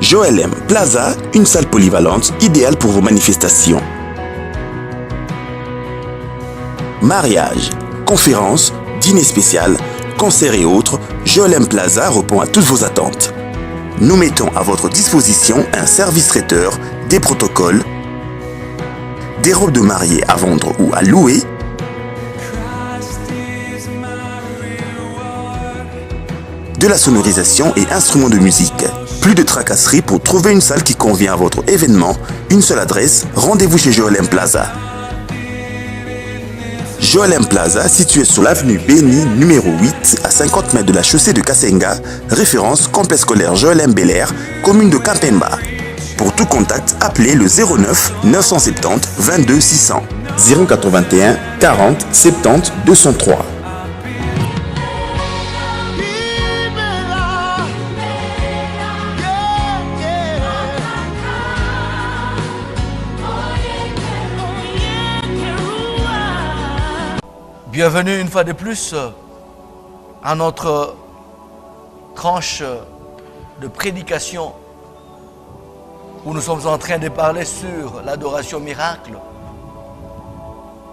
Joel M Plaza, une salle polyvalente idéale pour vos manifestations. Mariage, conférences, dîner spécial, concerts et autres, Joel M Plaza répond à toutes vos attentes. Nous mettons à votre disposition un service traiteur, des protocoles, des robes de mariée à vendre ou à louer, de la sonorisation et instruments de musique. Plus de tracasseries pour trouver une salle qui convient à votre événement. Une seule adresse, rendez-vous chez Joel M Plaza. Joel M Plaza, situé sur l'avenue Béni, numéro 8, à 50 mètres de la chaussée de Kasenga, référence complexe scolaire Joel M Bel-Air, commune de Kampemba. Pour tout contact, appelez le 09 970 22 600, 081 40 70 203. Bienvenue une fois de plus à notre tranche de prédication où nous sommes en train de parler sur l'adoration miracle.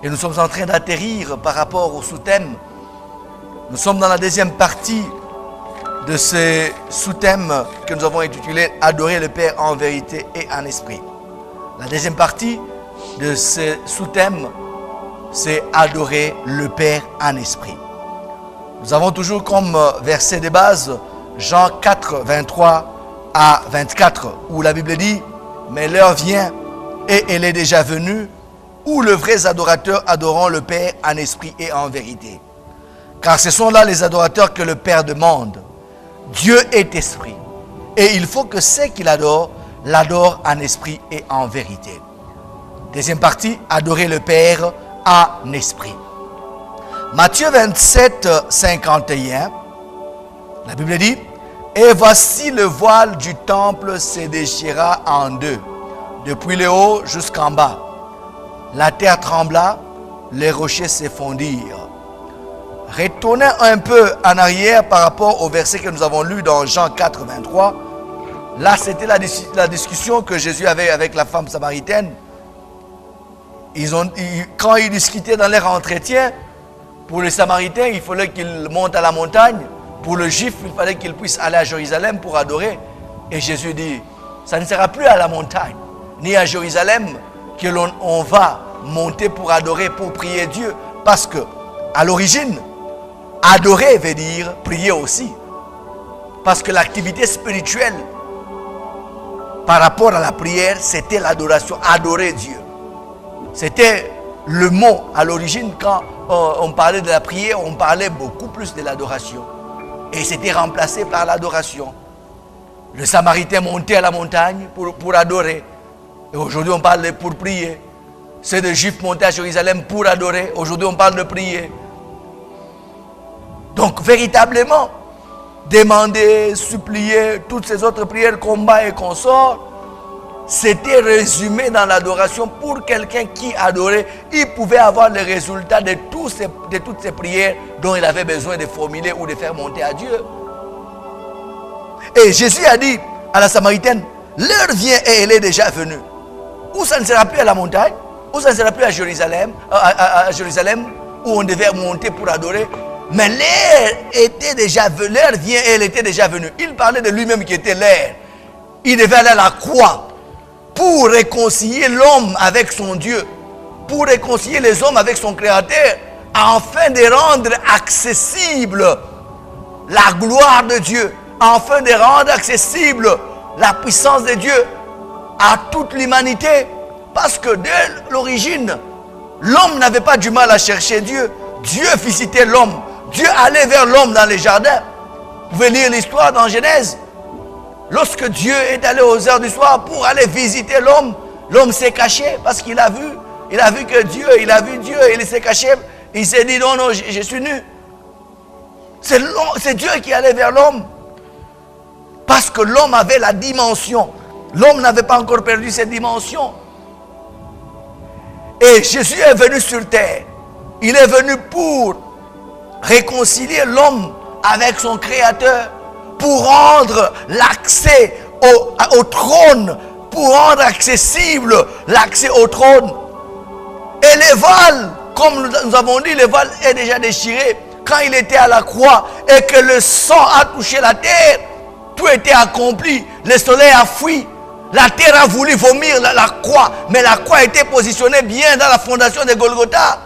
Et nous sommes en train d'atterrir par rapport au sous-thème. Nous sommes dans la deuxième partie de ce sous-thème que nous avons intitulé « Adorer le Père en vérité et en esprit ». La deuxième partie de ce sous-thème, c'est adorer le Père en esprit. Nous avons toujours comme verset de base Jean 4, 23 à 24, où la Bible dit « Mais l'heure vient, et elle est déjà venue, où les vrais adorateurs adoreront le Père en esprit et en vérité. Car ce sont là les adorateurs que le Père demande. Dieu est esprit, et il faut que ceux qui l'adorent, l'adorent en esprit et en vérité. » Deuxième partie, adorer le Père en esprit. Matthieu 27, 51, la Bible dit « Et voici le voile du temple se déchira en deux, depuis le haut jusqu'en bas. La terre trembla, les rochers se fondirent. » Retournez un peu en arrière par rapport au verset que nous avons lu dans Jean 4, 23. Là, c'était la discussion que Jésus avait avec la femme samaritaine. Quand ils discutaient dans leur entretien, pour les Samaritains, il fallait qu'ils montent à la montagne. Pour le Juif, il fallait qu'ils puissent aller à Jérusalem pour adorer. Et Jésus dit, ça ne sera plus à la montagne, ni à Jérusalem, que l'on va monter pour adorer, pour prier Dieu. Parce que, à l'origine, adorer veut dire prier aussi. Parce que l'activité spirituelle, par rapport à la prière, c'était l'adoration, adorer Dieu. C'était le mot à l'origine, quand on parlait de la prière, on parlait beaucoup plus de l'adoration. Et c'était remplacé par l'adoration. Le Samaritain montait à la montagne pour adorer. Et aujourd'hui on parle pour prier. Ceux des Juifs montaient à Jérusalem pour adorer. Aujourd'hui on parle de prier. Donc véritablement, demander, supplier, toutes ces autres prières, combat et consorts, c'était résumé dans l'adoration. Pour quelqu'un qui adorait, il pouvait avoir le résultat de toutes ces prières dont il avait besoin de formuler ou de faire monter à Dieu. Et Jésus a dit à la Samaritaine, l'heure vient et elle est déjà venue. Ou ça ne sera plus à la montagne, ou ça ne sera plus à Jérusalem, où on devait monter pour adorer. Mais l'heure était déjà venue, l'heure vient et elle était déjà venue. Il parlait de lui-même qui était l'heure. Il devait aller à la croix pour réconcilier l'homme avec son Dieu, pour réconcilier les hommes avec son Créateur, afin de rendre accessible la gloire de Dieu, afin de rendre accessible la puissance de Dieu à toute l'humanité. Parce que dès l'origine, l'homme n'avait pas du mal à chercher Dieu. Dieu visitait l'homme. Dieu allait vers l'homme dans les jardins. Vous pouvez lire l'histoire dans Genèse. Lorsque Dieu est allé aux heures du soir pour aller visiter l'homme, l'homme s'est caché parce qu'il a vu. Il a vu que Dieu, il a vu Dieu et il s'est caché. Il s'est dit non, non, je suis nu. C'est Dieu qui allait vers l'homme. Parce que l'homme avait la dimension. L'homme n'avait pas encore perdu cette dimension. Et Jésus est venu sur terre. Il est venu pour réconcilier l'homme avec son Créateur, pour rendre l'accès au trône, pour rendre accessible l'accès au trône. Et les voiles, comme nous avons dit, les voiles est déjà déchiré. Quand il était à la croix et que le sang a touché la terre, tout était accompli. Le soleil a fui. La terre a voulu vomir la croix, mais la croix était positionnée bien dans la fondation de Golgotha.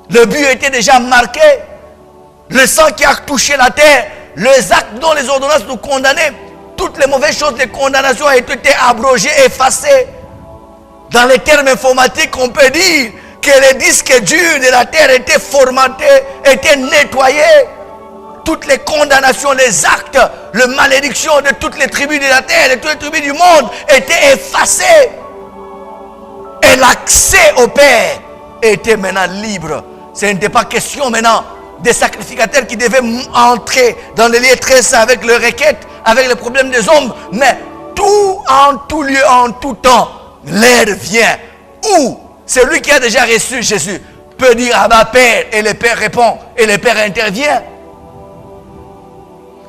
Le but était déjà marqué. Le sang qui a touché la terre, les actes dont les ordonnances nous condamnaient, toutes les mauvaises choses, les condamnations ont été abrogées, effacées. Dans les termes informatiques, on peut dire que les disques durs de la terre étaient formatés, étaient nettoyés. Toutes les condamnations, les actes, les malédictions de toutes les tribus de la terre, de toutes les tribus du monde étaient effacés. Et l'accès au Père était maintenant libre. Ce n'était pas question maintenant des sacrificateurs qui devaient entrer dans les lieux très saints avec leurs requêtes, avec les problèmes des hommes. Mais tout, en tout lieu, en tout temps, l'aide vient. Où celui qui a déjà reçu Jésus peut dire à ma Père, et le Père répond, et le Père intervient.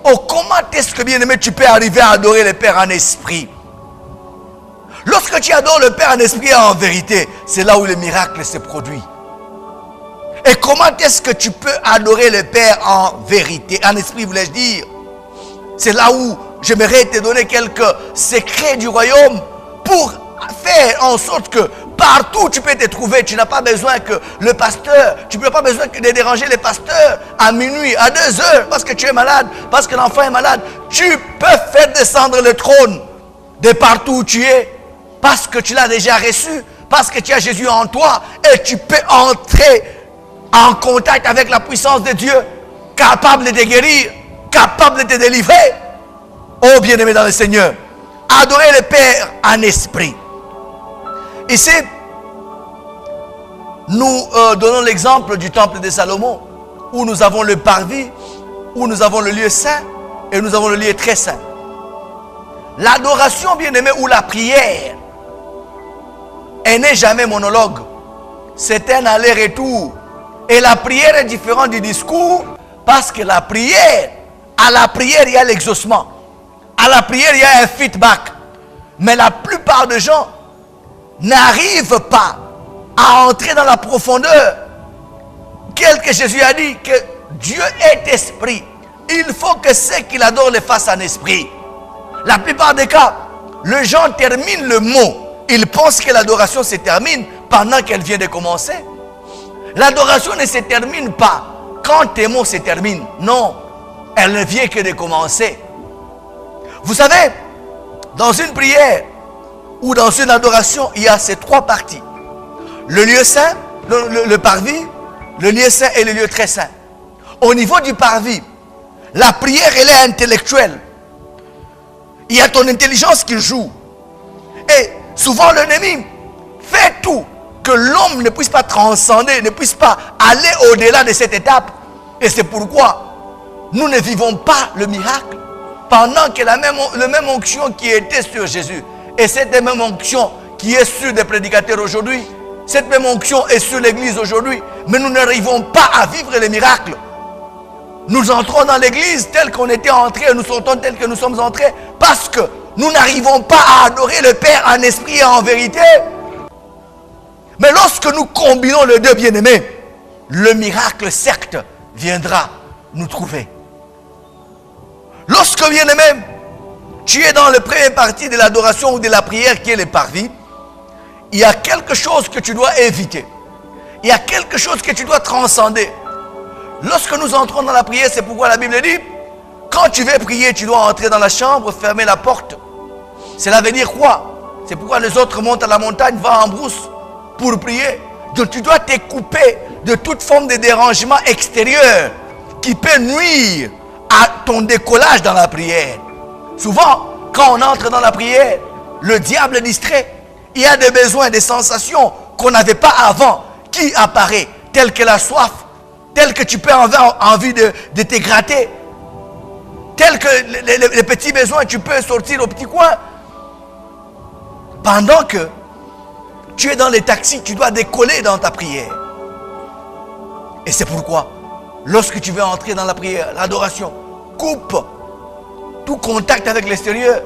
Oh, comment est-ce que, bien-aimé, tu peux arriver à adorer le Père en esprit? Lorsque tu adores le Père en esprit et en vérité, c'est là où le miracle se produit. Et comment est-ce que tu peux adorer le Père en vérité, en esprit, voulais-je dire? C'est là où j'aimerais te donner quelques secrets du royaume pour faire en sorte que partout tu peux te trouver. Tu n'as pas besoin que le pasteur, tu n'as pas besoin de déranger les pasteurs à minuit, à 2 heures, parce que tu es malade, parce que l'enfant est malade. Tu peux faire descendre le trône de partout où tu es, parce que tu l'as déjà reçu, parce que tu as Jésus en toi, et tu peux entrer en contact avec la puissance de Dieu, capable de te guérir, capable de te délivrer. Oh bien-aimé dans le Seigneur, adorer le Père en esprit. Ici, nous donnons l'exemple du temple de Salomon, où nous avons le parvis, où nous avons le lieu saint, et nous avons le lieu très saint. L'adoration, bien-aimé, ou la prière, elle n'est jamais monologue. C'est un aller-retour. Et la prière est différente du discours, parce que la prière, à la prière, il y a l'exaucement. À la prière, il y a un feedback. Mais la plupart des gens n'arrivent pas à entrer dans la profondeur. Tel que Jésus a dit que Dieu est esprit. Il faut que ceux qui l'adorent le fassent en esprit. La plupart des cas, les gens terminent le mot. Ils pensent que l'adoration se termine pendant qu'elle vient de commencer. L'adoration ne se termine pas quand tes mots se terminent. Non, elle ne vient que de commencer. Vous savez, dans une prière ou dans une adoration, il y a ces 3 parties. Le lieu saint, le parvis, le lieu saint et le lieu très saint. Au niveau du parvis, la prière, elle est intellectuelle. Il y a ton intelligence qui joue. Et souvent l'ennemi fait tout que l'homme ne puisse pas transcender, ne puisse pas aller au-delà de cette étape. Et c'est pourquoi nous ne vivons pas le miracle pendant que la même onction qui était sur Jésus et cette même onction qui est sur des prédicateurs aujourd'hui, cette même onction est sur l'église aujourd'hui, mais nous n'arrivons pas à vivre les miracles. Nous entrons dans l'église tel qu'on était entré et nous sortons tel que nous sommes entrés parce que nous n'arrivons pas à adorer le Père en esprit et en vérité. Mais lorsque nous combinons les deux, bien-aimés, le miracle, certes, viendra nous trouver. Lorsque, bien-aimé, tu es dans la première partie de l'adoration ou de la prière qui est le parvis, il y a quelque chose que tu dois éviter. Il y a quelque chose que tu dois transcender. Lorsque nous entrons dans la prière, c'est pourquoi la Bible dit, quand tu veux prier, tu dois entrer dans la chambre, fermer la porte. Cela veut dire quoi? C'est pourquoi les autres montent à la montagne, vont en brousse pour prier. Donc tu dois te couper de toute forme de dérangement extérieur qui peut nuire à ton décollage dans la prière. Souvent, quand on entre dans la prière, le diable est distrait. Il y a des besoins, des sensations qu'on n'avait pas avant qui apparaît, telles que la soif, telles que tu peux avoir envie de te gratter, tels que les petits besoins, tu peux sortir au petit coin. Pendant que tu es dans les taxis, tu dois décoller dans ta prière. Et c'est pourquoi, lorsque tu veux entrer dans la prière, l'adoration, coupe tout contact avec l'extérieur.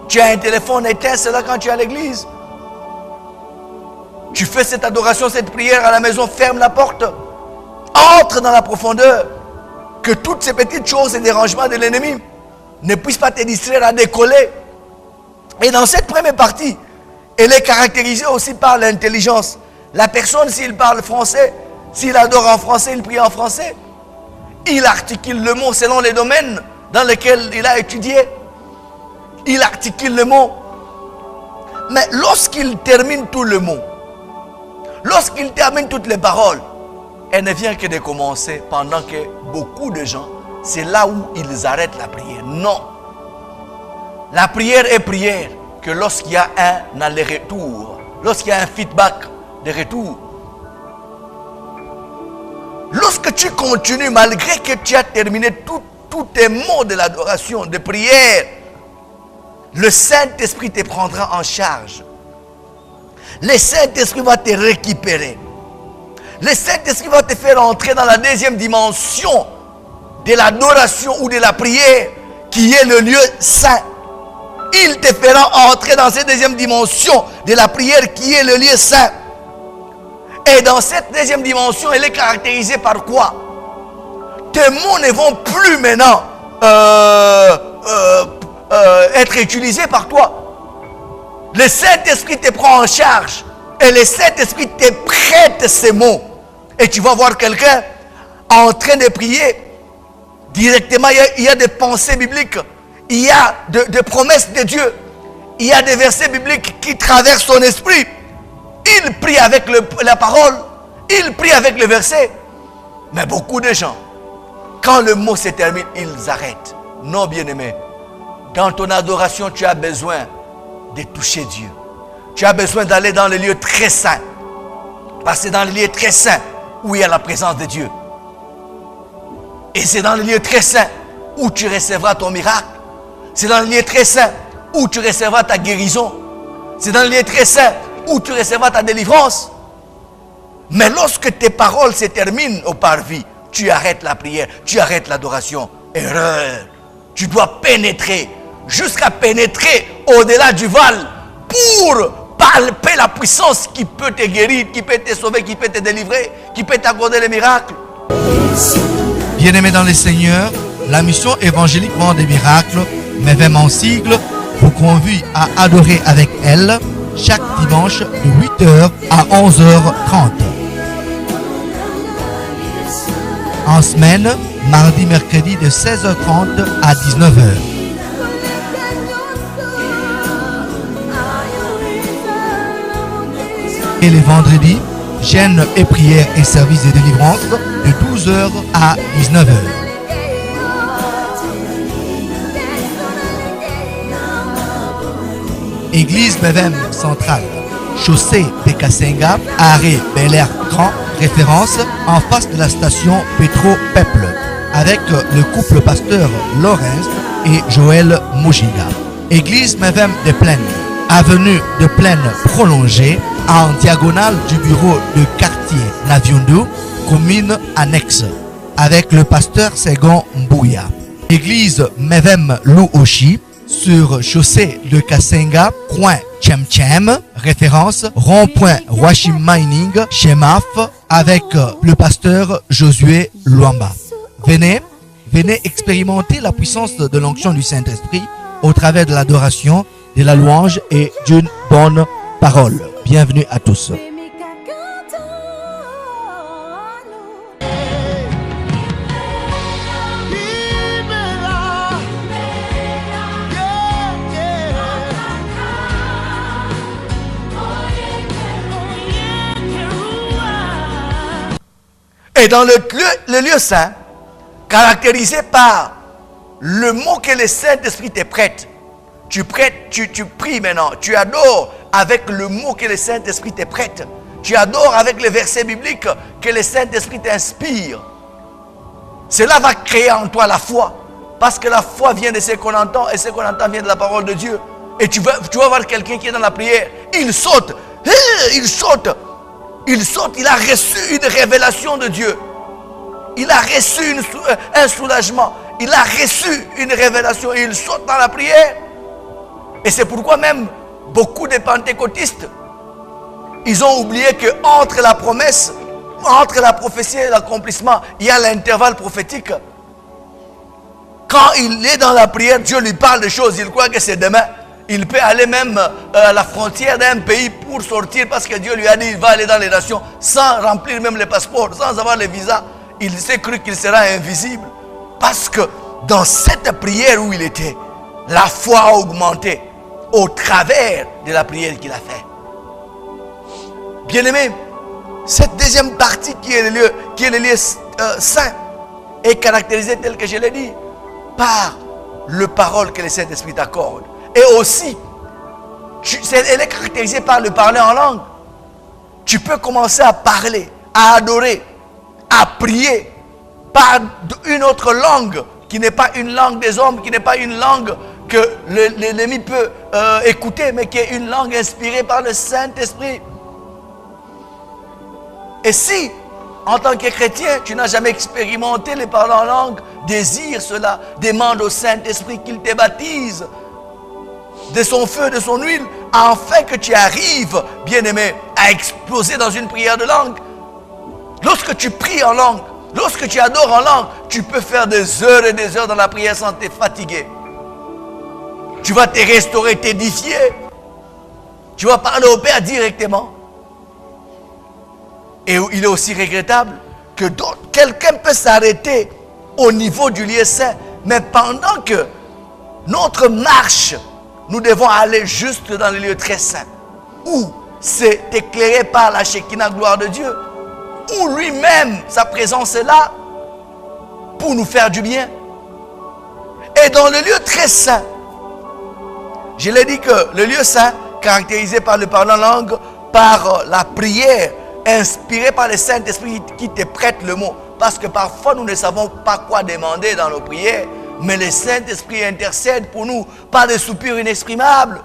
Tu as un téléphone éteint, c'est là quand tu es à l'église. Tu fais cette adoration, cette prière à la maison, ferme la porte. Entre dans la profondeur. Que toutes ces petites choses et dérangements de l'ennemi ne puissent pas te distraire à décoller. Et dans cette première partie, elle est caractérisée aussi par l'intelligence. La personne, s'il parle français, s'il adore en français, il prie en français. Il articule le mot selon les domaines dans lesquels il a étudié. Il articule le mot. Mais lorsqu'il termine tout le mot, lorsqu'il termine toutes les paroles, elle ne vient que de commencer pendant que beaucoup de gens, c'est là où ils arrêtent la prière. Non. La prière est prière que lorsqu'il y a un aller-retour, lorsqu'il y a un feedback de retour. Lorsque tu continues, malgré que tu as terminé tous tes mots de l'adoration, de prière, le Saint-Esprit te prendra en charge. Le Saint-Esprit va te récupérer. Le Saint-Esprit va te faire entrer dans la deuxième dimension de l'adoration ou de la prière, qui est le lieu saint. Il te fera entrer dans cette deuxième dimension de la prière, qui est le lieu saint. Et dans cette deuxième dimension, elle est caractérisée par quoi? Tes mots ne vont plus maintenant être utilisés par toi. Le Saint-Esprit te prend en charge. Et le Saint-Esprit te prête ces mots. Et tu vas voir quelqu'un en train de prier. Directement, il y a des pensées bibliques. Il y a des promesses de Dieu. Il y a des versets bibliques qui traversent son esprit. Il prie avec la parole. Il prie avec le verset. Mais beaucoup de gens, quand le mot se termine, ils arrêtent. Non, bien-aimé. Dans ton adoration, tu as besoin de toucher Dieu. Tu as besoin d'aller dans les lieux très saints. Parce que c'est dans les lieux très saints où il y a la présence de Dieu. Et c'est dans les lieux très saints où tu recevras ton miracle. C'est dans les lieux très saints où tu recevras ta guérison. C'est dans les lieux très saints où tu recevras ta délivrance. Mais lorsque tes paroles se terminent au parvis, tu arrêtes la prière, tu arrêtes l'adoration. Erreur. Tu dois pénétrer, jusqu'à pénétrer au-delà du voile pour palper la puissance qui peut te guérir, qui peut te sauver, qui peut te délivrer, qui peut t'accorder les miracles. Bien-aimés dans les Seigneurs, la mission évangélique Vent des Miracles, mais même en sigle, vous convie à adorer avec elle chaque dimanche de 8h à 11h30. En semaine, mardi, mercredi de 16h30 à 19h. Et les vendredis, jeûne et prière et service de délivrance de 12h à 19h. Église Bevem centrale, chaussée de Kasenga, arrêt Bel Air Grand, référence en face de la station Petro Peuple, avec le couple pasteur Laurence et Joël Moujiga. Église Bevem de Plaine, avenue de Plaine prolongée, en diagonale du bureau de quartier Naviundu, commune annexe, avec le pasteur Segon Mbouya. Église Mevem Louoshi, sur chaussée de Kasenga, coin Tchem, référence rond-point Washim Mining, Chemaf, avec le pasteur Josué Luamba. Venez expérimenter la puissance de l'onction du Saint-Esprit au travers de l'adoration, de la louange et d'une bonne parole. Bienvenue à tous. Et dans le lieu saint, caractérisé par le mot que le Saint-Esprit te prête. Tu pries maintenant, tu adores avec le mot que le Saint-Esprit te prête. Tu adores avec les versets bibliques que le Saint-Esprit t'inspire. Cela va créer en toi la foi. Parce que la foi vient de ce qu'on entend, et ce qu'on entend vient de la parole de Dieu. Et tu vas voir quelqu'un qui est dans la prière, il saute, il a reçu une révélation de Dieu. Il a reçu un soulagement, il a reçu une révélation, et il saute dans la prière. Et c'est pourquoi même beaucoup de pentecôtistes, ils ont oublié qu'entre la promesse, entre la prophétie et l'accomplissement, il y a l'intervalle prophétique. Quand il est dans la prière, Dieu lui parle de choses, il croit que c'est demain. Il peut aller même à la frontière d'un pays pour sortir parce que Dieu lui a dit qu'il va aller dans les nations sans remplir même les passeports, sans avoir les visas. Il s'est cru qu'il sera invisible. Parce que dans cette prière où il était, la foi a augmenté au travers de la prière qu'il a faite. Bien-aimé, cette deuxième partie qui est le lieu saint est caractérisée tel que je l'ai dit par le parole que le Saint-Esprit t'accorde. Et aussi, elle est caractérisée par le parler en langue. Tu peux commencer à parler, à adorer, à prier par une autre langue qui n'est pas une langue des hommes, qui n'est pas une langue que l'ennemi peut écouter, mais qui est une langue inspirée par le Saint-Esprit. Et si, en tant que chrétien, tu n'as jamais expérimenté les paroles en langue, désire cela, demande au Saint-Esprit qu'il te baptise de son feu, de son huile, afin que tu arrives, bien-aimé, à exploser dans une prière de langue. Lorsque tu pries en langue, lorsque tu adores en langue, tu peux faire des heures et des heures dans la prière sans te fatiguer. Tu vas te restaurer, t'édifier. Tu vas parler au Père directement. Et il est aussi regrettable que quelqu'un peut s'arrêter au niveau du lieu saint, mais pendant que notre marche, nous devons aller juste dans le lieu très saint, où c'est éclairé par la Shekinah gloire de Dieu, où lui-même, sa présence est là pour nous faire du bien. Et dans le lieu très saint, je l'ai dit que le lieu saint, caractérisé par le parler en langue, par la prière, inspiré par le Saint-Esprit qui te prête le mot. Parce que parfois nous ne savons pas quoi demander dans nos prières, mais le Saint-Esprit intercède pour nous par des soupirs inexprimables.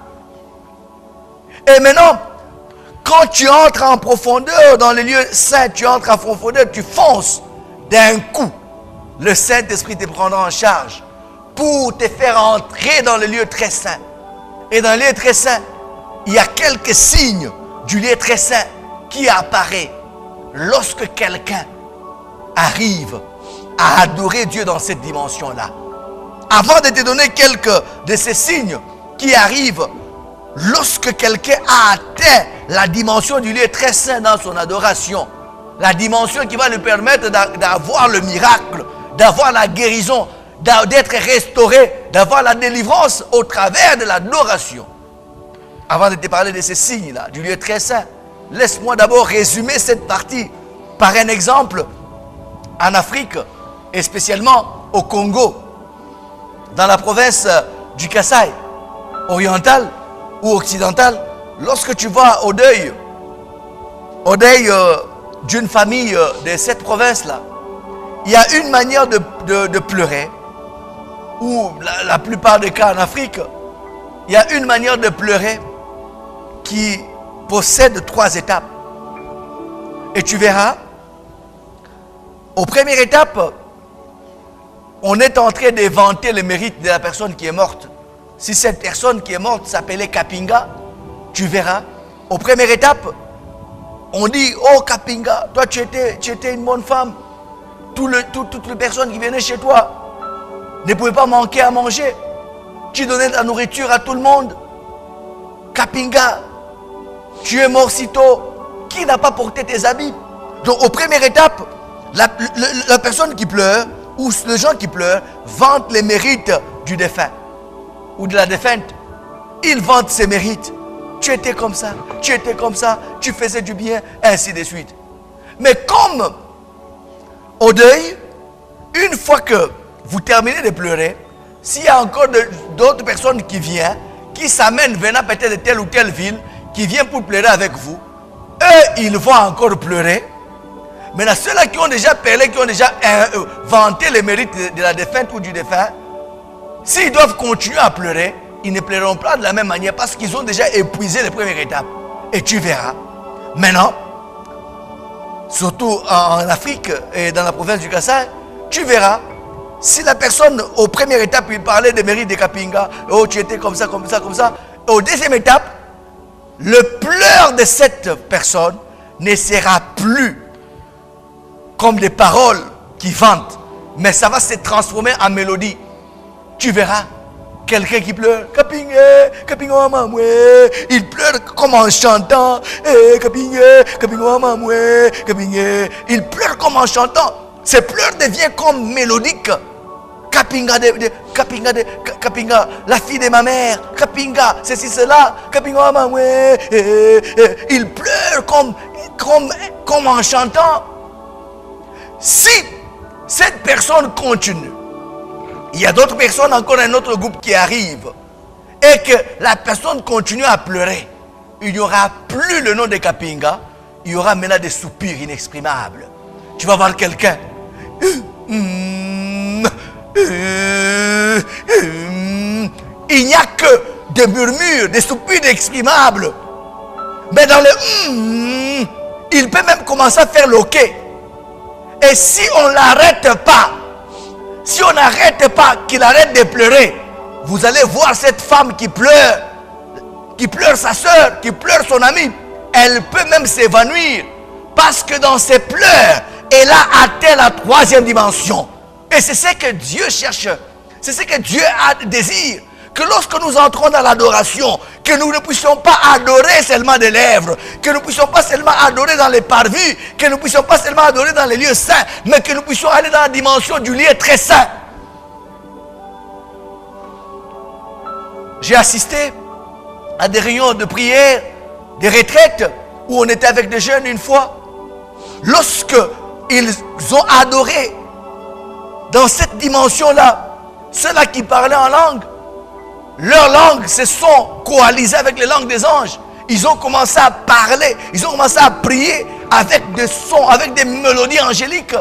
Et maintenant, quand tu entres en profondeur dans les lieux saints, tu entres en profondeur, tu fonces d'un coup. Le Saint-Esprit te prendra en charge pour te faire entrer dans le lieu très saint. Et dans le lieu très saint, il y a quelques signes du lieu très saint qui apparaît lorsque quelqu'un arrive à adorer Dieu dans cette dimension-là. Avant de te donner quelques de ces signes qui arrivent lorsque quelqu'un a atteint la dimension du lieu très saint dans son adoration, la dimension qui va lui permettre d'avoir le miracle, d'avoir la guérison, d'être restauré, d'avoir la délivrance au travers de l'adoration. Avant de te parler de ces signes-là, du lieu très saint, laisse-moi d'abord résumer cette partie par un exemple en Afrique et spécialement au Congo, dans la province du Kasaï, oriental ou occidental. Lorsque tu vas au deuil d'une famille de cette province-là, il y a une manière de pleurer, ou la plupart des cas en Afrique, il y a une manière de pleurer qui possède 3 étapes. Et tu verras, aux premières étapes, on est en train d'éventer le mérite de la personne qui est morte. Si cette personne qui est morte s'appelait Kapinga, tu verras, aux premières étapes, on dit, oh Kapinga, toi tu étais une bonne femme. Toutes les personnes qui venaient chez toi ne pouvaient pas manquer à manger. Tu donnais de la nourriture à tout le monde. Kapinga, tu es mort si tôt. Qui n'a pas porté tes habits? Donc, aux premières étapes, la personne qui pleure, ou les gens qui pleurent, vantent les mérites du défunt, ou de la défunte. Ils vantent ses mérites. Tu étais comme ça, tu faisais du bien, ainsi de suite. Mais comme au deuil, une fois que vous terminez de pleurer, s'il y a encore d'autres personnes qui viennent, qui s'amènent venant peut-être de telle ou telle ville, qui viennent pour pleurer avec vous, eux, ils vont encore pleurer. Maintenant, ceux-là qui ont déjà parlé, qui ont déjà vanté les mérites de la défunte ou du défunt, s'ils doivent continuer à pleurer, ils ne pleureront pas de la même manière parce qu'ils ont déjà épuisé les premières étapes. Et tu verras. Maintenant, surtout en Afrique et dans la province du Kassai, tu verras, si la personne, aux premières étapes, il parlait des mérites de Kapinga, oh tu étais comme ça, comme ça, comme ça, et aux deuxième étape, le pleur de cette personne ne sera plus comme des paroles qui vantent, mais ça va se transformer en mélodie. Tu verras quelqu'un qui pleure, Kapinga, Kapinga mamwe, il pleure comme en chantant, Kapinga, Kapinga mamwe, Kapinga, il pleure comme en chantant. Ces pleurs deviennent comme mélodiques. Kapinga, Kapinga, la fille de ma mère, Kapinga, ceci, cela, Kapinga mamwe, il pleure comme en chantant. Si cette personne continue, il y a d'autres personnes, encore un autre groupe qui arrive, et que la personne continue à pleurer, il n'y aura plus le nom de Kapinga, il y aura maintenant des soupirs inexprimables. Tu vas voir quelqu'un. Il n'y a que des murmures, des soupirs inexprimables. Mais dans le il peut même commencer à faire l'ok. Et si on ne l'arrête pas, si on n'arrête pas qu'il arrête de pleurer, vous allez voir cette femme qui pleure sa soeur, qui pleure son amie. Elle peut même s'évanouir parce que dans ses pleurs, elle a atteint la troisième dimension. Et c'est ce que Dieu cherche. C'est ce que Dieu a désir. Que lorsque nous entrons dans l'adoration, que nous ne puissions pas adorer seulement des lèvres, que nous ne puissions pas seulement adorer dans les parvis, que nous ne puissions pas seulement adorer dans les lieux saints, mais que nous puissions aller dans la dimension du lieu très saint. J'ai assisté à des réunions de prière, des retraites, où on était avec des jeunes une fois. Lorsque ils ont adoré dans cette dimension-là, ceux-là qui parlaient en langue, leurs langues se sont coalisées avec les langues des anges. Ils ont commencé à parler, ils ont commencé à prier avec des sons, avec des mélodies angéliques.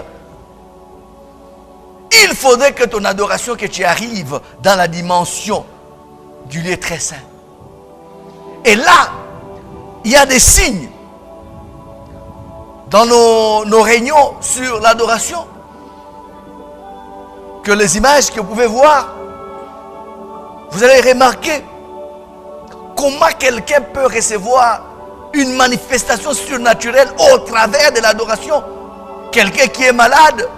Il faudrait que ton adoration, que tu arrives dans la dimension du lieu très saint. Et là, il y a des signes dans nos réunions sur l'adoration, que les images que vous pouvez voir, vous allez remarquer comment quelqu'un peut recevoir une manifestation surnaturelle au travers de l'adoration. Quelqu'un qui est malade,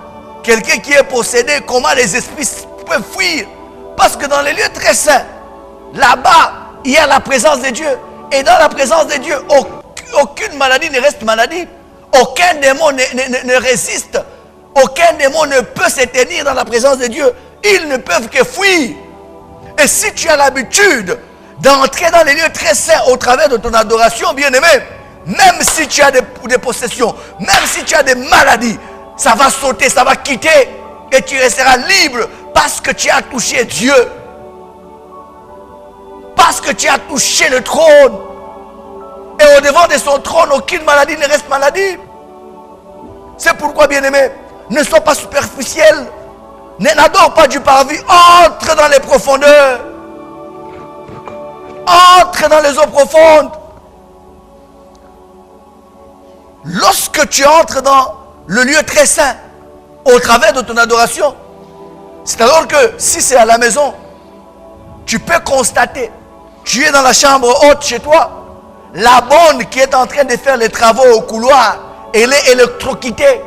quelqu'un qui est possédé, comment les esprits peuvent fuir. Parce que dans les lieux très saints, là-bas, il y a la présence de Dieu. Et dans la présence de Dieu, aucune maladie ne reste maladie. Aucun démon ne résiste. Aucun démon ne peut se tenir dans la présence de Dieu. Ils ne peuvent que fuir. Et si tu as l'habitude d'entrer dans les lieux très saints au travers de ton adoration, bien-aimé, même si tu as des possessions, même si tu as des maladies, ça va sauter, ça va quitter et tu resteras libre parce que tu as touché Dieu. Parce que tu as touché le trône. Et au devant de son trône, aucune maladie ne reste maladie. C'est pourquoi, bien-aimé, ne sois pas superficiel. N'adore pas du parvis. Entre dans les profondeurs. Entre dans les eaux profondes. Lorsque tu entres dans le lieu très saint, au travers de ton adoration, c'est alors que si c'est à la maison, tu peux constater, tu es dans la chambre haute chez toi, la bonne qui est en train de faire les travaux au couloir, elle est électrocutée,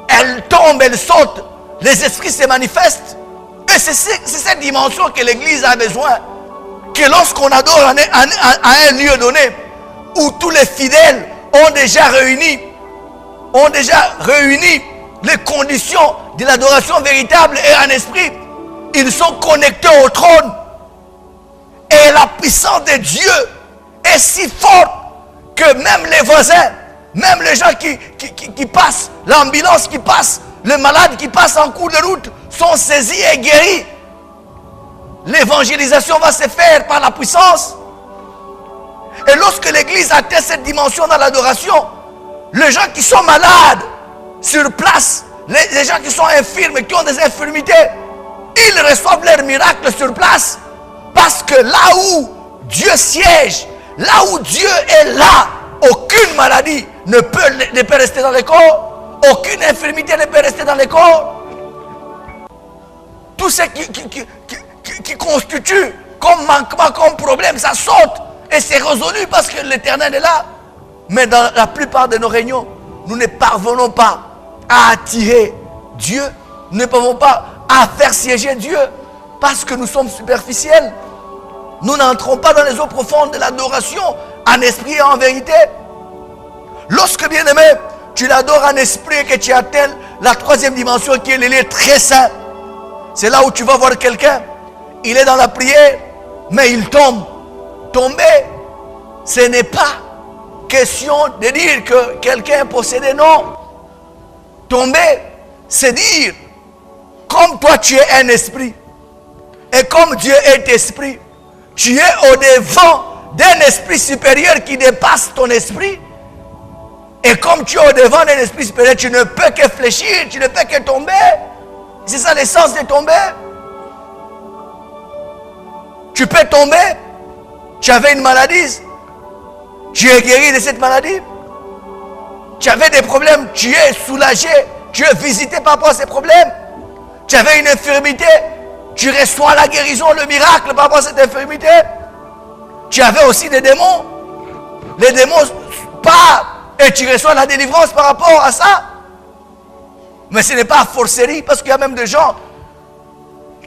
elle tombe, elle saute, les esprits se manifestent. Et c'est cette dimension que l'Église a besoin. Que lorsqu'on adore à un lieu donné, où tous les fidèles ont déjà réuni les conditions de l'adoration véritable et en esprit, ils sont connectés au trône. Et la puissance de Dieu est si forte que même les voisins, même les gens qui passent, l'ambulance qui passe, Les malades qui passent en cours de route sont saisis et guéris. L'évangélisation va se faire par la puissance. Et lorsque l'Église atteint cette dimension dans l'adoration, les gens qui sont malades sur place, les gens qui sont infirmes, qui ont des infirmités, ils reçoivent leur miracle sur place. Parce que là où Dieu siège, là où Dieu est là, aucune maladie ne peut rester dans le corps. Aucune infirmité ne peut rester dans le corps. Tout ce qui constitue comme manquement, comme problème, ça saute. Et c'est résolu parce que l'Éternel est là. Mais dans la plupart de nos réunions, nous ne parvenons pas à attirer Dieu. Nous ne parvenons pas à faire siéger Dieu. Parce que nous sommes superficiels. Nous n'entrons pas dans les eaux profondes de l'adoration en esprit et en vérité. Lorsque, bien-aimé, tu l'adores en esprit et que tu atteins la troisième dimension qui est le lieu très saint, c'est là où tu vas voir quelqu'un. Il est dans la prière, mais il tombe. Tomber, ce n'est pas question de dire que quelqu'un est possédé, non. Tomber, c'est dire, comme toi tu es un esprit, et comme Dieu est esprit, tu es au-devant d'un esprit supérieur qui dépasse ton esprit. Et comme tu es au-devant d'un esprit supérieur, tu ne peux que fléchir, tu ne peux que tomber. C'est ça l'essence de tomber. Tu peux tomber. Tu avais une maladie. Tu es guéri de cette maladie. Tu avais des problèmes. Tu es soulagé. Tu es visité par rapport à ces problèmes. Tu avais une infirmité. Tu reçois la guérison, le miracle par rapport à cette infirmité. Tu avais aussi des démons. Les démons partent et tu reçois la délivrance par rapport à ça. Mais ce n'est pas forcerie, parce qu'il y a même des gens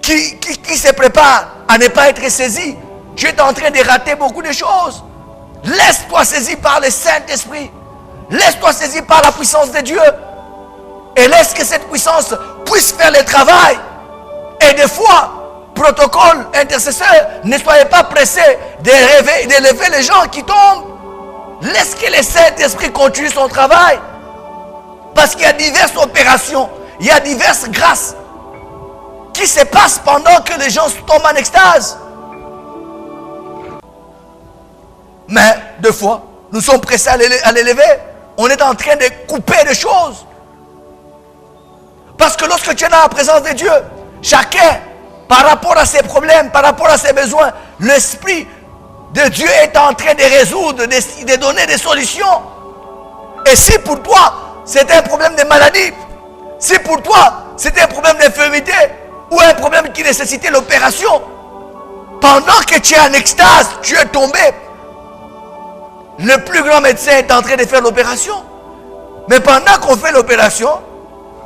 qui se préparent à ne pas être saisis. Tu es en train de rater beaucoup de choses. Laisse-toi saisir par le Saint-Esprit. Laisse-toi saisir par la puissance de Dieu. Et laisse que cette puissance puisse faire le travail. Et des fois, protocole, intercesseur, ne soyez pas pressés d'élever les gens qui tombent. Laisse que le Saint-Esprit continue son travail. Parce qu'il y a diverses opérations, il y a diverses grâces qui se passent pendant que les gens tombent en extase. Mais, deux fois, nous sommes pressés à l'élever. On est en train de couper des choses. Parce que lorsque tu es dans la présence de Dieu, chacun, par rapport à ses problèmes, par rapport à ses besoins, l'Esprit de Dieu est en train de résoudre, de donner des solutions. Et si pour toi, c'est un problème de maladie, si pour toi, c'est un problème d'infirmité, ou un problème qui nécessitait l'opération, pendant que tu es en extase, tu es tombé, le plus grand médecin est en train de faire l'opération. Mais pendant qu'on fait l'opération,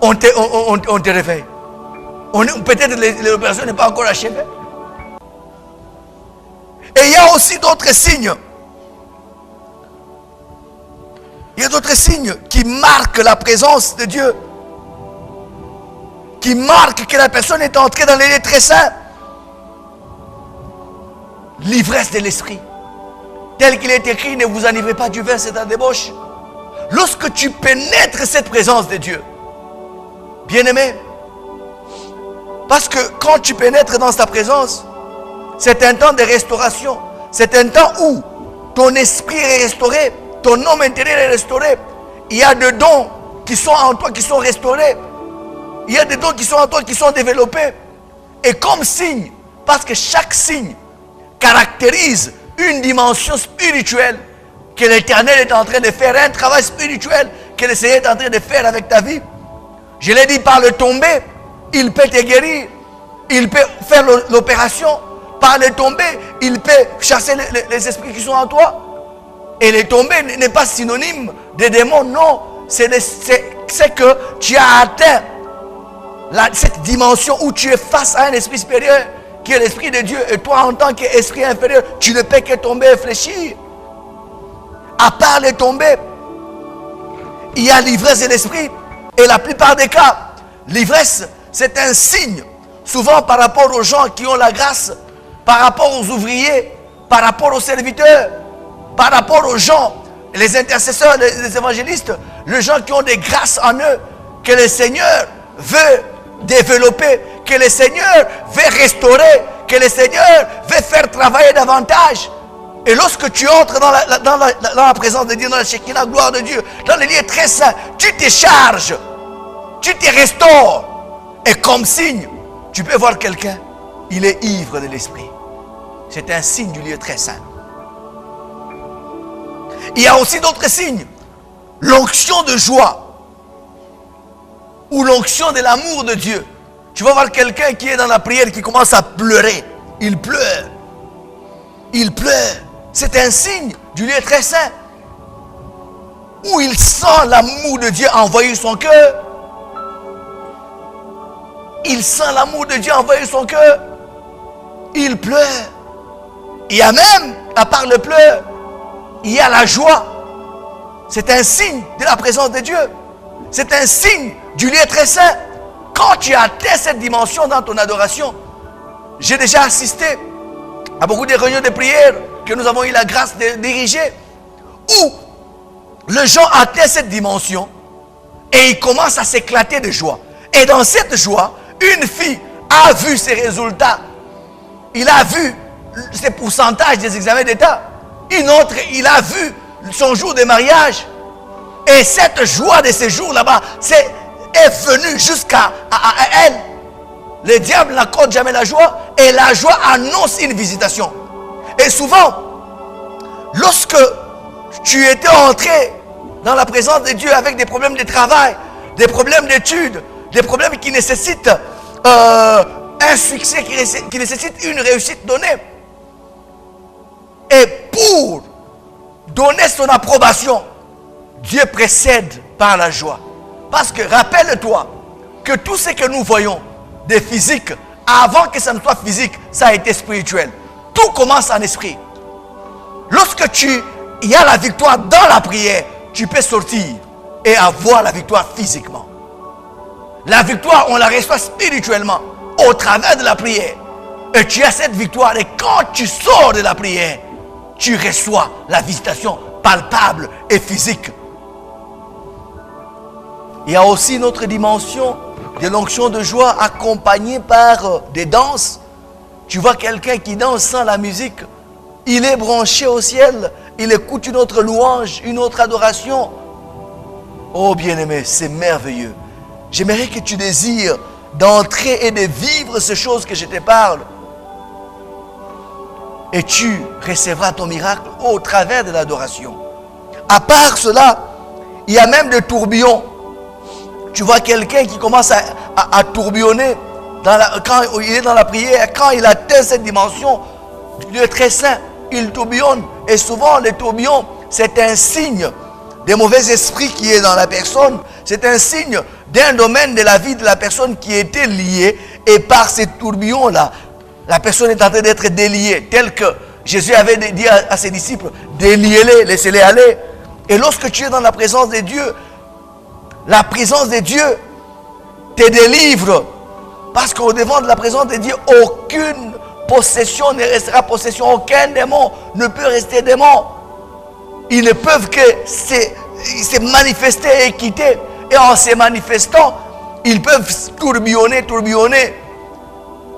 on te réveille. Peut-être l'opération n'est pas encore achevée. Et il y a aussi d'autres signes. Il y a d'autres signes qui marquent la présence de Dieu. Qui marquent que la personne est entrée dans les lieux très saints. L'ivresse de l'esprit. Tel qu'il est écrit, ne vous enivrez pas du vin, c'est un débauche. Lorsque tu pénètres cette présence de Dieu, bien-aimé, parce que quand tu pénètres dans sa présence, c'est un temps de restauration. C'est un temps où ton esprit est restauré, ton homme intérieur est restauré. Il y a des dons qui sont en toi qui sont restaurés. Il y a des dons qui sont en toi qui sont développés. Et comme signe, parce que chaque signe caractérise une dimension spirituelle que l'Éternel est en train de faire, un travail spirituel que le Seigneur est en train de faire avec ta vie. Je l'ai dit, par le tomber, il peut te guérir, il peut faire l'opération. Par le tomber, il peut chasser les esprits qui sont en toi. Et le tomber n'est pas synonyme de démon, non. C'est que tu as atteint cette dimension où tu es face à un esprit supérieur qui est l'esprit de Dieu. Et toi, en tant qu'esprit inférieur, tu ne peux que tomber et fléchir. À part le tomber, il y a l'ivresse de l'esprit. Et la plupart des cas, l'ivresse, c'est un signe. Souvent par rapport aux gens qui ont la grâce, par rapport aux ouvriers, par rapport aux serviteurs, par rapport aux gens, les intercesseurs, les évangélistes, les gens qui ont des grâces en eux, que le Seigneur veut développer, que le Seigneur veut restaurer, que le Seigneur veut faire travailler davantage. Et lorsque tu entres dans la présence de Dieu, dans la Shekinah, gloire de Dieu, dans les lieux très saints, tu te charges, tu te restaures. Et comme signe, tu peux voir quelqu'un, il est ivre de l'esprit. C'est un signe du lieu très saint. Il y a aussi d'autres signes. L'onction de joie ou l'onction de l'amour de Dieu. Tu vas voir quelqu'un qui est dans la prière, qui commence à pleurer. Il pleure. Il pleure. C'est un signe du lieu très saint. Où il sent l'amour de Dieu envahir son cœur. Il sent l'amour de Dieu envahir son cœur. Il pleure. Il y a même, à part le pleur, il y a la joie. C'est un signe de la présence de Dieu. C'est un signe du lieu très saint. Quand tu atteins cette dimension dans ton adoration, j'ai déjà assisté à beaucoup de réunions de prière que nous avons eu la grâce de diriger, où les gens atteignent cette dimension et ils commencent à s'éclater de joie. Et dans cette joie, une fille a vu ses résultats. Il a vu ses pourcentages des examens d'État. Une autre, il a vu son jour de mariage. Et cette joie de ces jours là-bas est venue jusqu'à elle. Le diable n'accorde jamais la joie. Et la joie annonce une visitation. Et souvent, lorsque tu étais entré dans la présence de Dieu avec des problèmes de travail, des problèmes d'études, des problèmes qui nécessitent un succès, qui nécessitent une réussite donnée. Et pour donner son approbation, Dieu précède par la joie. Parce que rappelle-toi que tout ce que nous voyons de physique, avant que ça ne soit physique, ça a été spirituel. Tout commence en esprit. Lorsque il y a la victoire dans la prière, tu peux sortir et avoir la victoire physiquement. La victoire, on la reçoit spirituellement au travers de la prière. Et tu as cette victoire. Et quand tu sors de la prière, tu reçois la visitation palpable et physique. Il y a aussi une autre dimension de l'onction de joie accompagnée par des danses. Tu vois quelqu'un qui danse sans la musique. Il est branché au ciel. Il écoute une autre louange, une autre adoration. Oh bien-aimé, c'est merveilleux. J'aimerais que tu désires d'entrer et de vivre ces choses que je te parle. Et tu recevras ton miracle au travers de l'adoration. À part cela, il y a même des tourbillons. Tu vois quelqu'un qui commence à tourbillonner quand il est dans la prière, quand il atteint cette dimension du lieu très saint, il tourbillonne. Et souvent, les tourbillons, c'est un signe des mauvais esprits qui est dans la personne. C'est un signe d'un domaine de la vie de la personne qui était lié. Et par ces tourbillons-là, la personne est en train d'être déliée. Tel que Jésus avait dit à ses disciples, déliez-les, laissez-les aller. Et lorsque tu es dans la présence de Dieu, la présence de Dieu te délivre. Parce qu'au devant de la présence de Dieu, aucune possession ne restera possession. Aucun démon ne peut rester démon. Ils ne peuvent que se manifester et quitter. Et en se manifestant, ils peuvent tourbillonner.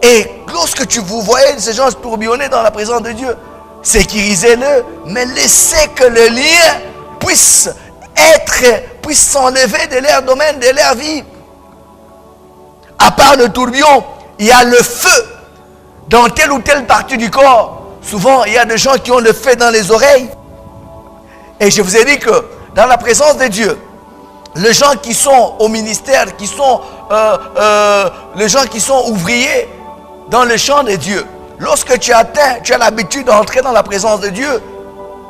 Et lorsque vous voyez ces gens tourbillonner dans la présence de Dieu, sécurisez-le, mais laissez que le lien puisse s'enlever de leur domaine, de leur vie. À part le tourbillon, il y a le feu dans telle ou telle partie du corps. Souvent, il y a des gens qui ont le feu dans les oreilles. Et je vous ai dit que dans la présence de Dieu, les gens qui sont au ministère, les gens qui sont ouvriers dans le champ de Dieu, lorsque tu as l'habitude d'entrer dans la présence de Dieu,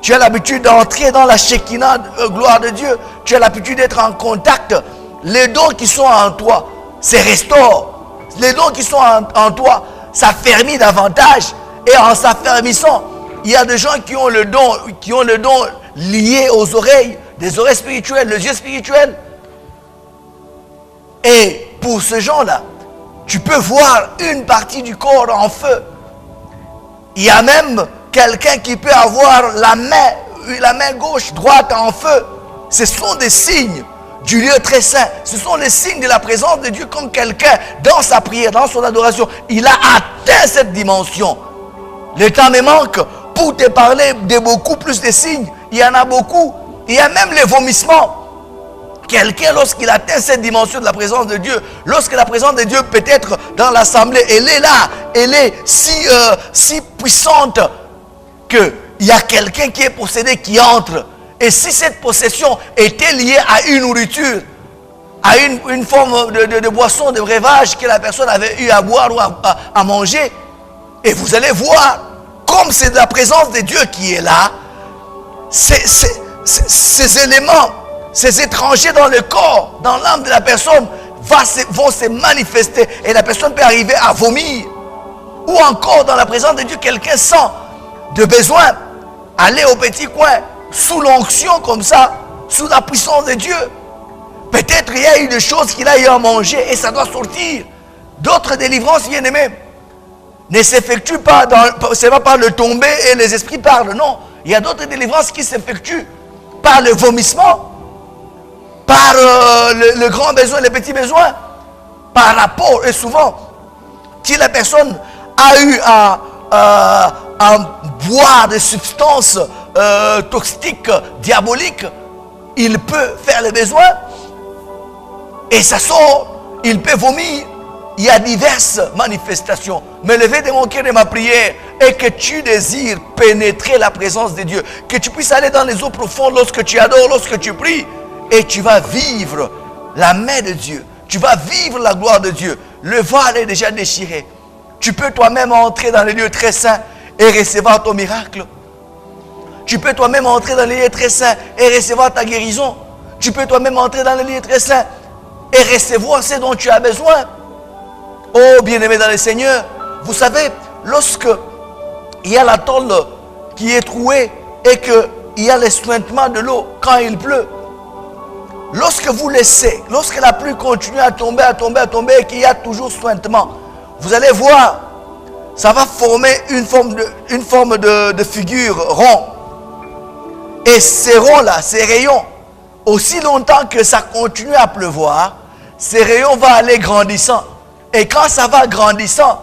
tu as l'habitude d'entrer dans la Shekinah, gloire de Dieu, tu as l'habitude d'être en contact, les dons qui sont en toi se restaurent. Les dons qui sont en toi s'affermissent davantage. Et en s'affermissant, il y a des gens qui ont le don lié aux oreilles, des oreilles spirituelles, les yeux spirituels. Et pour ces gens-là, tu peux voir une partie du corps en feu. Il y a même quelqu'un qui peut avoir la main gauche, droite en feu. Ce sont des signes du lieu très saint. Ce sont les signes de la présence de Dieu quand quelqu'un, dans sa prière, dans son adoration, il a atteint cette dimension. Le temps me manque pour te parler de beaucoup plus de signes. Il y en a beaucoup. Il y a même les vomissements. Quelqu'un, lorsqu'il atteint cette dimension de la présence de Dieu, lorsque la présence de Dieu peut être dans l'assemblée, elle est là, elle est si puissante qu'il y a quelqu'un qui est possédé qui entre. Et si cette possession était liée à une nourriture, à une forme de boisson, de breuvage que la personne avait eu à boire ou à manger, et vous allez voir, comme c'est la présence de Dieu qui est là, ces éléments, ces étrangers dans le corps, dans l'âme de la personne, vont se manifester et la personne peut arriver à vomir. Ou encore dans la présence de Dieu, quelqu'un sent de besoin aller au petit coin, sous l'onction comme ça, sous la puissance de Dieu. Peut-être il y a eu des choses qu'il a eu à manger et ça doit sortir. D'autres délivrances, bien aimés, ne s'effectuent pas, c'est pas par le tomber et les esprits parlent, non. Il y a d'autres délivrances qui s'effectuent par le vomissement, par le grand besoin, les petits besoins, par rapport, et souvent, si la personne a eu à boire des substances toxiques, diaboliques, il peut faire les besoins, et ça sort, il peut vomir. Il y a diverses manifestations. Me lever de mon cœur de ma prière et que tu désires pénétrer la présence de Dieu. Que tu puisses aller dans les eaux profondes lorsque tu adores, lorsque tu pries. Et tu vas vivre la main de Dieu. Tu vas vivre la gloire de Dieu. Le voile est déjà déchiré. Tu peux toi-même entrer dans les lieux très saints et recevoir ton miracle. Tu peux toi-même entrer dans les lieux très saints et recevoir ta guérison. Tu peux toi-même entrer dans les lieux très saints et recevoir ce dont tu as besoin. Oh, bien-aimés dans le Seigneur, vous savez, lorsque il y a la tôle qui est trouée et qu'il y a l'essuintement de l'eau quand il pleut, lorsque vous laissez, lorsque la pluie continue à tomber et qu'il y a toujours suintement, vous allez voir, ça va former une forme de figure rond. Et ces ronds-là, ces rayons, aussi longtemps que ça continue à pleuvoir, ces rayons vont aller grandissant. Et quand ça va grandissant,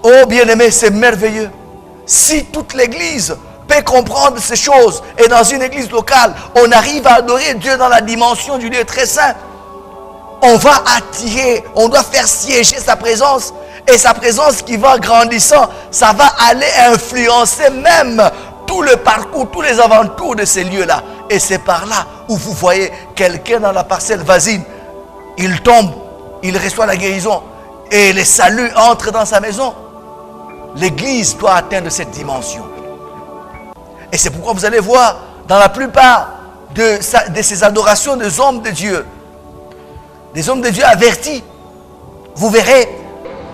oh bien-aimé, c'est merveilleux. Si toute l'église peut comprendre ces choses, et dans une église locale, on arrive à adorer Dieu dans la dimension du lieu très saint, on va attirer, on doit faire siéger sa présence, et sa présence qui va grandissant, ça va aller influencer même tout le parcours, tous les alentours de ces lieux-là. Et c'est par là où vous voyez quelqu'un dans la parcelle voisine, il tombe, il reçoit la guérison et le salut entre dans sa maison. L'église doit atteindre cette dimension. Et c'est pourquoi vous allez voir dans la plupart de ces adorations des hommes de Dieu avertis, vous verrez,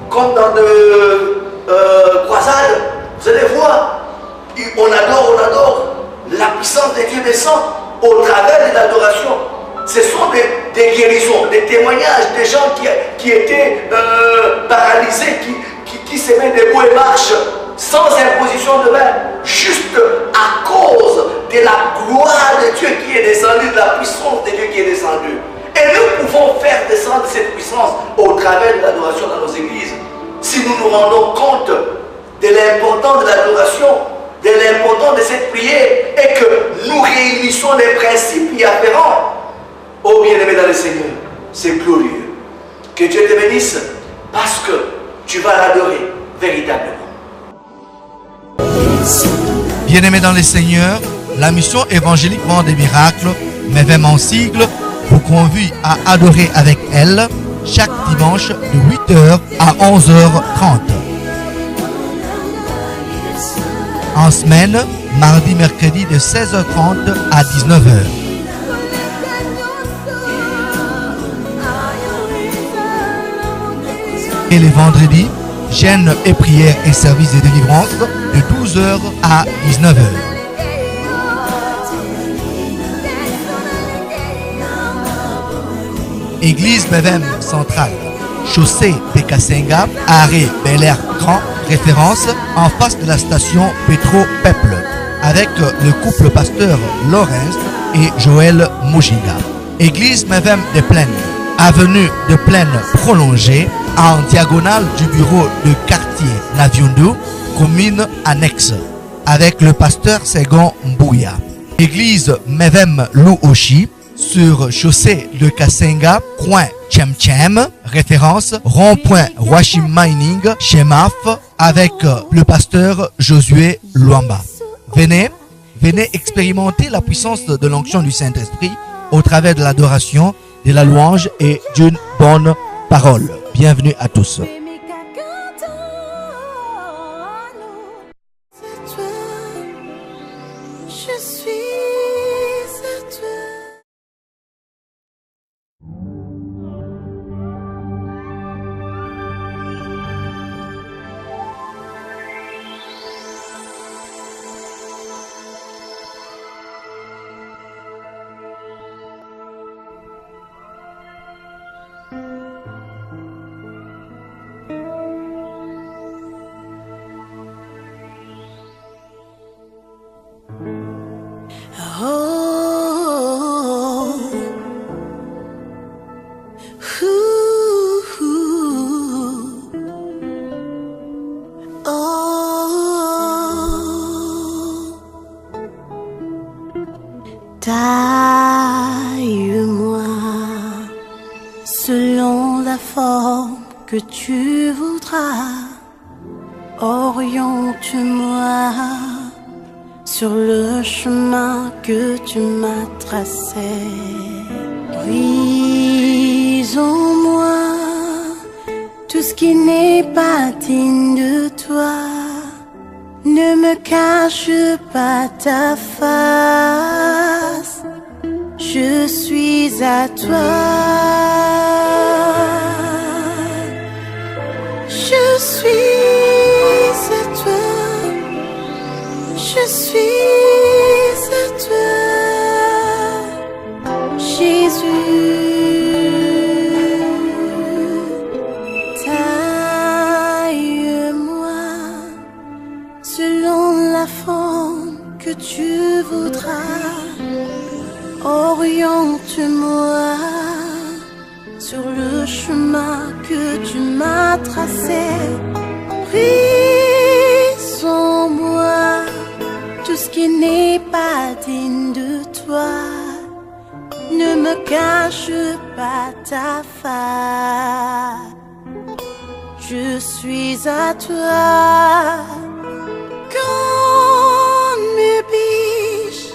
comme dans de croisades, vous allez voir, on adore, la puissance de Dieu descend au travers de l'adoration. Ce sont des guérisons, des témoignages des gens qui étaient paralysés, qui se mettent debout et marchent sans imposition de main, juste à cause de la gloire de Dieu qui est descendue, de la puissance de Dieu qui est descendue. Et nous pouvons faire descendre cette puissance au travers de l'adoration dans nos églises. Si nous nous rendons compte de l'importance de l'adoration, de l'importance de cette prière, et que nous réunissons les principes y afférents, oh bien-aimé dans le Seigneur, c'est glorieux. Que Dieu te bénisse parce que tu vas l'adorer véritablement. Bien-aimé dans le Seigneur, la mission évangélique Vent des Miracles, mais même en sigle, vous convie à adorer avec elle chaque dimanche de 8h à 11h30. En semaine, mardi, mercredi de 16h30 à 19h. Et les vendredis, jeûne et prière et service de délivrance de 12h à 19h. Église Bevem centrale, chaussée de Kassenga, arrêt Bel Air Grand, référence en face de la station Petro Peuple, avec le couple pasteur Laurence et Joël Moujiga. Église Mevem des Plaines, avenue de Plaine prolongée, en diagonale du bureau de quartier Naviundu, commune annexe, avec le pasteur Segon Mbouya. Église Mevem Louoshi, sur chaussée de Kasenga, coin Tchem, référence rond-point Washim Mining, Chemaf, avec le pasteur Josué Luamba. Venez expérimenter la puissance de l'onction du Saint-Esprit au travers de l'adoration, de la louange et d'une bonne parole. Bienvenue à tous. Taille-moi selon la forme que tu voudras. Oriente-moi sur le chemin que tu m'as tracé. Brise en moi tout ce qui n'est pas digne de toi. Ne me cache pas ta face, je suis à toi. Je suis à toi, je suis à toi, Jésus. La forme que tu voudras, oriente-moi sur le chemin que tu m'as tracé. Brise en moi tout ce qui n'est pas digne de toi. Ne me cache pas ta face, je suis à toi. Quand mes biches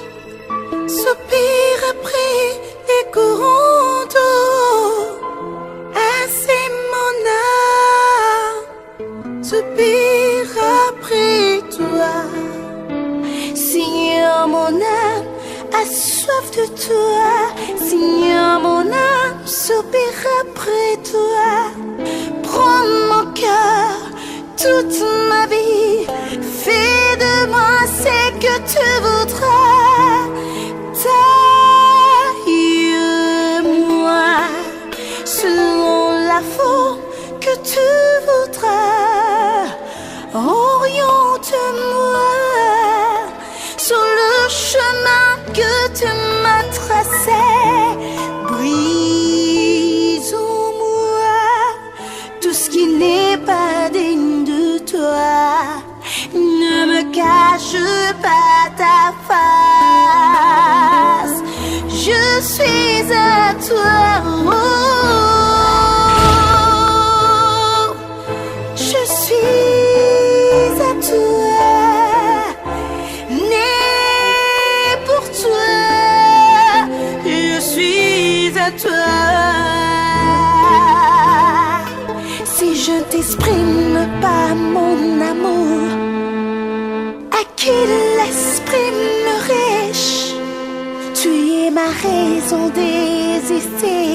soupirent après les courants d'eau, ainsi mon âme soupire après toi. Seigneur, mon âme a soif de toi. Seigneur, mon âme soupire après toi. Prends mon cœur, toute ma vie, fais de moi ce que tu voudras. Taille-moi selon la forme que tu voudras. Oriente-moi sur le chemin que tu m'as tracé. Brise en moi tout ce qui n'est pas digne de toi. Ne me cache pas ta face, je suis à toi. Oh, je suis à toi, né pour toi, je suis à toi. Si je ne t'exprime pas mon amour, à qui l'exprimerai-je? Tu es ma raison d'exister,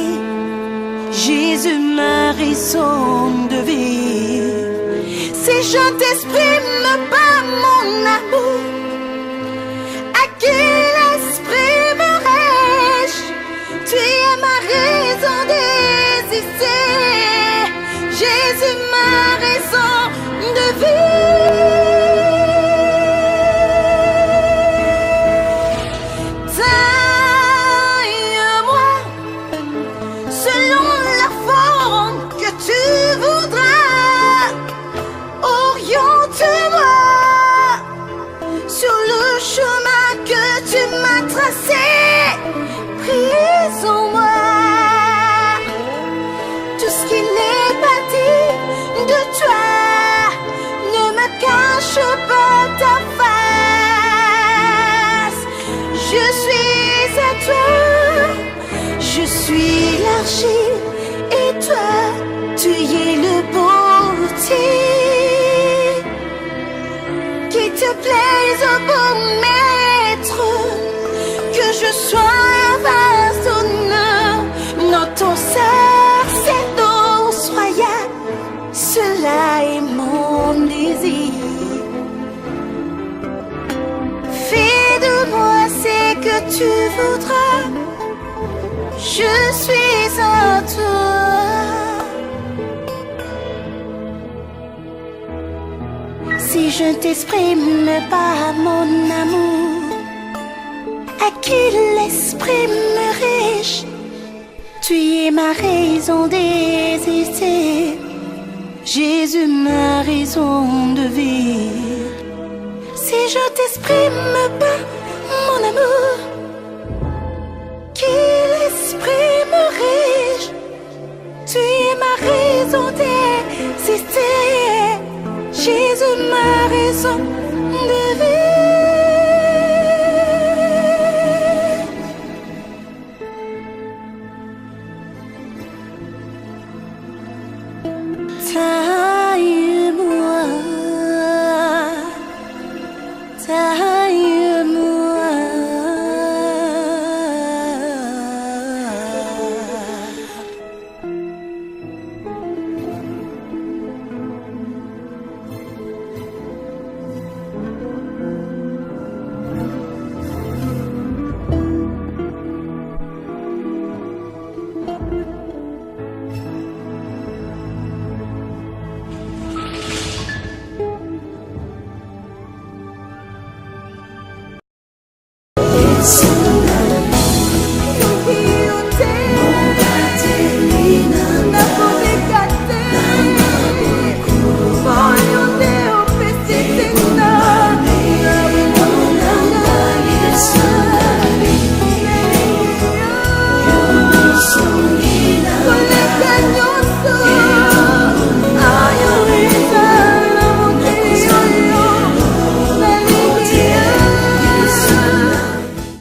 Jésus ma raison de vivre. Si je ne t'exprime pas mon amour, à qui l'exprimerai-je? Tu es ma raison d'exister, Jésus ma raison de vivre. Taille-moi tu voudras, je suis à toi. Si je t'exprime pas mon amour, à qui l'exprimerai-je? Tu es ma raison d'exister, Jésus ma raison de vivre. Si je t'exprime pas mon amour, qui l'exprimerai-je? Tu es ma raison d'exister, Jésus ma raison de vivre.